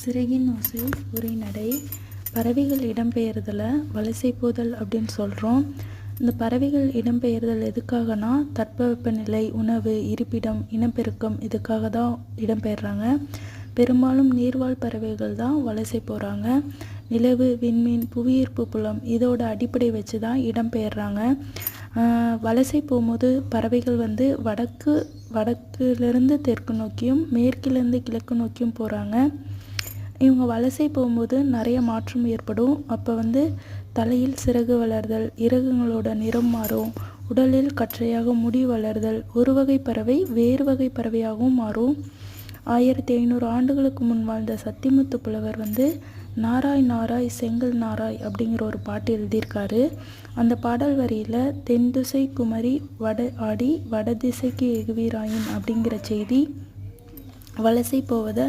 சிறகின் ஓசை உரைநடை. பறவைகள் இடம்பெயர்தலை வலசை போதல் அப்படின்னு சொல்கிறோம். இந்த பறவைகள் இடம்பெயர்தல் எதுக்காகனா தட்பவெப்பநிலை, உணவு, இருப்பிடம், இனப்பெருக்கம் இதுக்காக தான் இடம்பெயர்றாங்க. பெரும்பாலும் நீர்வாழ் பறவைகள் தான் வலசை போகிறாங்க. நிலவு, விண்மீன், புவியீர்ப்பு புலம் இதோட அடிப்படை வச்சு தான் இடம்பெயர்றாங்க. வலசை போகும்போது பறவைகள் வந்து வடக்குலேருந்து தெற்கு நோக்கியும் மேற்கிலேருந்து கிழக்கு நோக்கியும் போகிறாங்க. இவங்க வலசை போகும்போது நிறைய மாற்றம் ஏற்படும். அப்போ வந்து தலையில் சிறகு வளர்தல், இறகுகளோட நிறம் மாறும், உடலில் கற்றையாக முடி வளர்தல், ஒரு வகை பறவை வேறு வகை பறவையாகவும் மாறும். 1500 ஆண்டுகளுக்கு முன் வாழ்ந்த சத்திமுத்து புலவர் வந்து நாராய் நாராய் செங்கல் நாராய் அப்படிங்கிற ஒரு பாட்டு எழுதியிருக்காரு. அந்த பாடல் வரியில் தென் திசை குமரி வட ஆடி வடதிசைக்கு எகுவீராயின் அப்படிங்கிற செய்தி வலசை போவதை